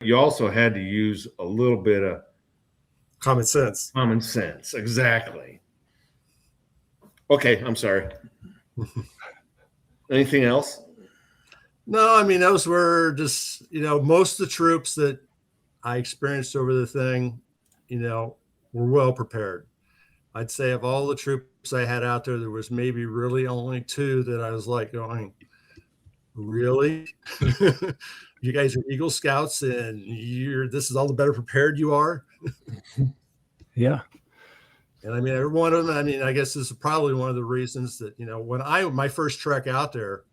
you also had to use a little bit of Common sense. common sense. Exactly. Okay, I'm sorry. Anything else? No, I mean, those were just, most of the troops that I experienced over the thing, were well prepared. I'd say of all the troops I had out there was maybe really only two that I was like going, really? You guys are Eagle Scouts and this is all the better prepared you are? Yeah. And I mean, every one of them, I mean, I guess this is probably one of the reasons that, when my first trek out there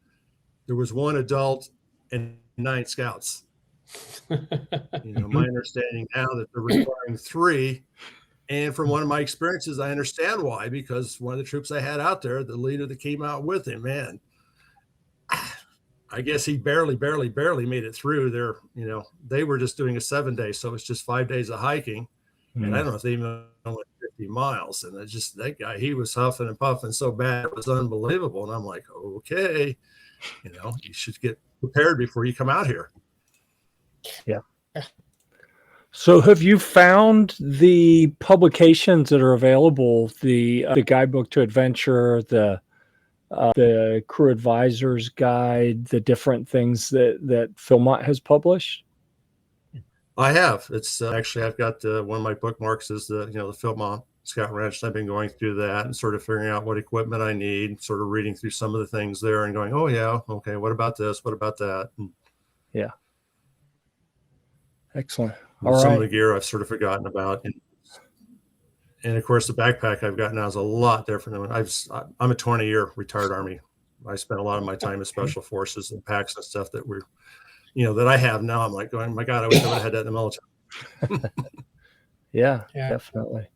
was one adult and 9 scouts. My understanding now that they're requiring 3. And from one of my experiences, I understand why, because one of the troops I had out there, the leader that came out with him, man, I guess he barely made it through there. They were just doing a 7-day. So it's just 5 days of hiking. And I don't know if they even went 50 miles. And it's just that guy, he was huffing and puffing so bad. It was unbelievable. And I'm like, okay, you should get prepared before you come out here. Yeah. So have you found the publications that are available, the guidebook to adventure, the crew advisor's guide, the different things that Philmont has published? I have. It's actually, I've got one of my bookmarks is the Philmont Scout Ranch. I've been going through that and sort of figuring out what equipment I need, sort of reading through some of the things there and going, oh yeah, okay, what about this? What about that? Yeah. Excellent. Some of the gear I've sort of forgotten about. And of course, the backpack I've got now is a lot different than when I'm a 20-year retired Army. I spent a lot of my time in special forces and packs and stuff that were, that I have now. I'm like going, my God, I wish I would have had that in the military. Yeah, definitely.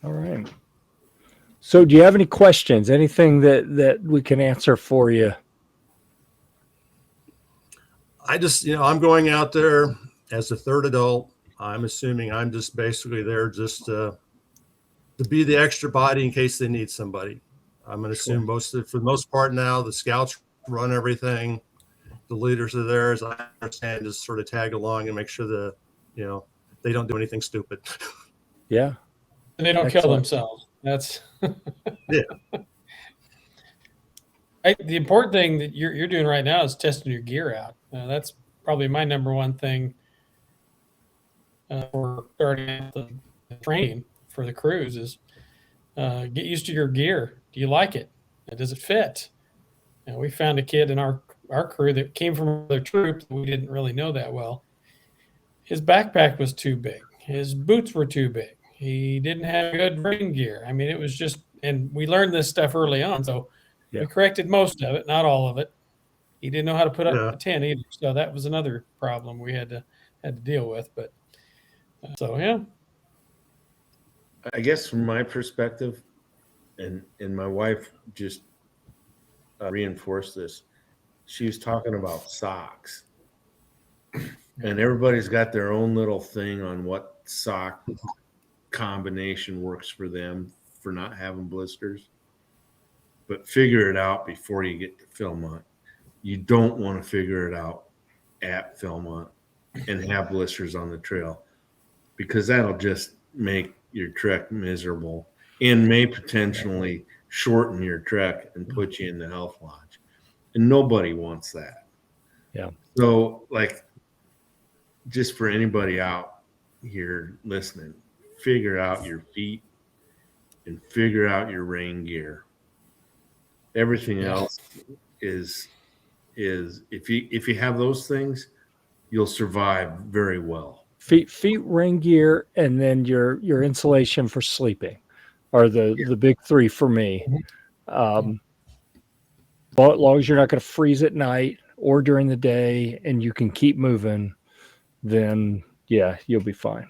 All right. So do you have any questions? Anything that we can answer for you? I just, I'm going out there as a third adult. I'm assuming I'm just basically there just to be the extra body in case they need somebody. I'm going to assume for the most part now, the scouts run everything. The leaders are there, as I understand, just sort of tag along and make sure that, they don't do anything stupid. Yeah. And they don't kill themselves. That's yeah. The important thing that you're doing right now is testing your gear out. That's probably my number one thing for starting out the training for the crews is get used to your gear. Do you like it? Does it fit? And we found a kid in our crew that came from another troop that we didn't really know that well. His backpack was too big. His boots were too big. He didn't have good rain gear. I mean, it was just, and we learned this stuff early on. So we corrected most of it, not all of it. He didn't know how to put up a tent either. So that was another problem we had to deal with. But so, yeah. I guess from my perspective, and my wife just reinforced this. She was talking about socks, and everybody's got their own little thing on what sock combination works for them for not having blisters. But figure it out before you get to Philmont. You don't want to figure it out at Philmont and have blisters on the trail, because that'll just make your trek miserable and may potentially shorten your trek and put you in the health lodge. And nobody wants that. Yeah. So, like, just for anybody out here listening, figure out your feet and figure out your rain gear. Everything else is if you have those things, you'll survive very well. Feet, rain gear, and then your insulation for sleeping are the big three for me. But as long as you're not going to freeze at night or during the day, and you can keep moving, then you'll be fine.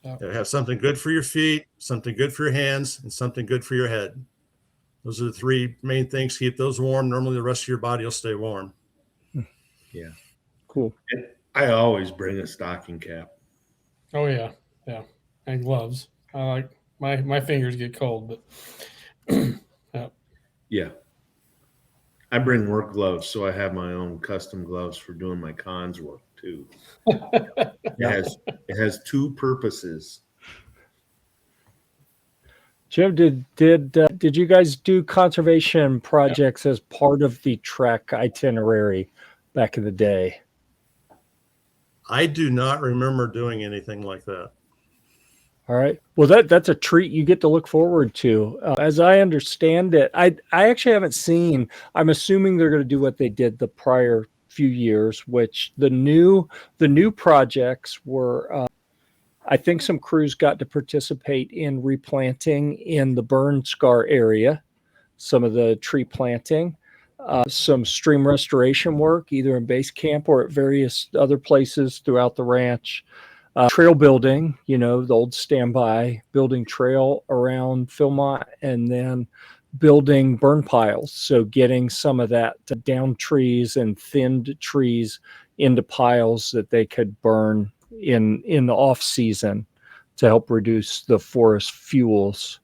Have something good for your feet, something good for your hands, and something good for your head. Those are the 3 main things. Keep those warm. Normally the rest of your body will stay warm. Yeah. Cool. And I always bring a stocking cap. Oh yeah. Yeah. And gloves. I like my fingers get cold, but yeah. I bring work gloves, so I have my own custom gloves for doing my cons work too. It has two purposes. Jim, did you guys do conservation projects as part of the trek itinerary back in the day? I do not remember doing anything like that. All right. Well, that's a treat you get to look forward to. As I understand it, I actually haven't seen. I'm assuming they're going to do what they did the prior few years, which the new projects were. I think some crews got to participate in replanting in the burn scar area, some of the tree planting, some stream restoration work, either in base camp or at various other places throughout the ranch. Trail building, the old standby building trail around Philmont, and then building burn piles. So getting some of that down trees and thinned trees into piles that they could burn in the off season to help reduce the forest fuels.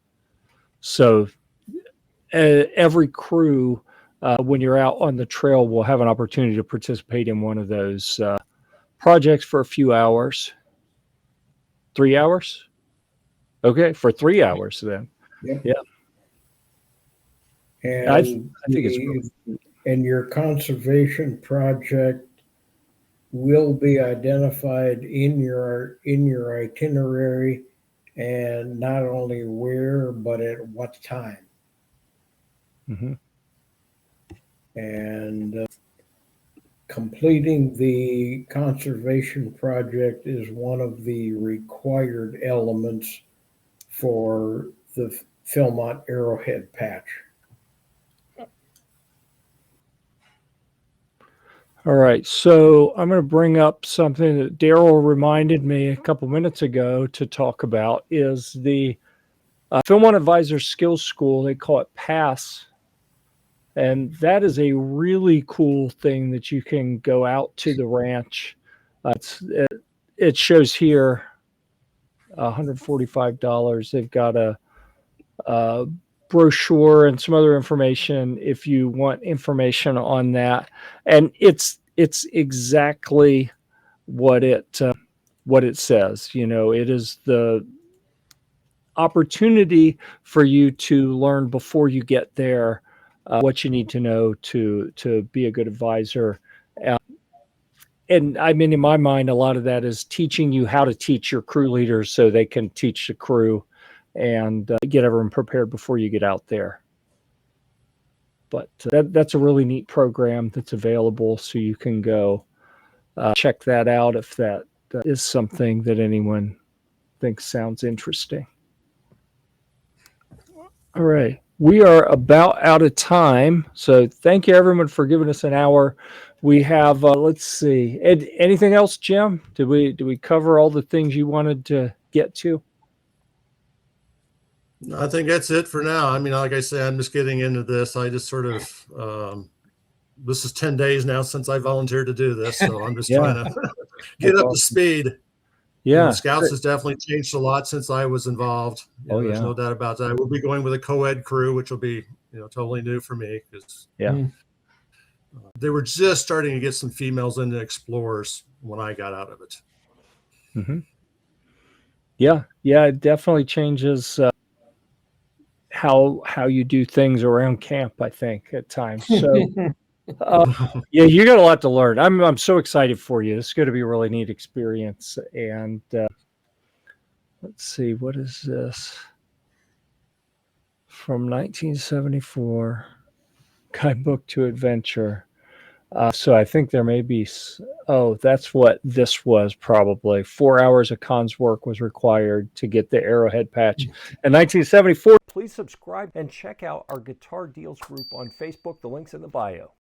So every crew, when you're out on the trail, will have an opportunity to participate in one of those projects for a few hours. 3 hours? Okay, for 3 hours then. Yep. Yeah. And I think it's really and your conservation project will be identified in your itinerary, and not only where but at what time. Mm-hmm. And completing the conservation project is one of the required elements for the Philmont Arrowhead Patch. All right, so I'm going to bring up something that Daryl reminded me a couple minutes ago to talk about is the Philmont Advisor Skills School. They call it PASS. And that is a really cool thing that you can go out to the ranch. It shows here $145. They've got a brochure and some other information if you want information on that. And it's exactly what it says. It is the opportunity for you to learn before you get there what you need to know to be a good advisor. And I mean, in my mind, a lot of that is teaching you how to teach your crew leaders so they can teach the crew and get everyone prepared before you get out there. But that's a really neat program that's available, so you can go check that out if that is something that anyone thinks sounds interesting. All right. We are about out of time. So thank you, everyone, for giving us an hour. We have, let's see, anything else, Jim? Did we cover all the things you wanted to get to? I think that's it for now. I mean, like I say, I'm just getting into this. I just sort of, this is 10 days now since I volunteered to do this. So I'm just trying to get up to speed. Yeah. Scouts has definitely changed a lot since I was involved. There's no doubt about that. I will be going with a co-ed crew, which will be, totally new for me because they were just starting to get some females into explorers when I got out of it. Mm-hmm. Yeah, it definitely changes how you do things around camp, I think, at times. So you got a lot to learn. I'm so excited for you. It's going to be a really neat experience. And let's see, what is this? From 1974, Guidebook to Adventure. So I think there may be, that's what this was probably. 4 hours of cons work was required to get the Arrowhead patch in 1974. Please subscribe and check out our Guitar Deals group on Facebook. The link's in the bio.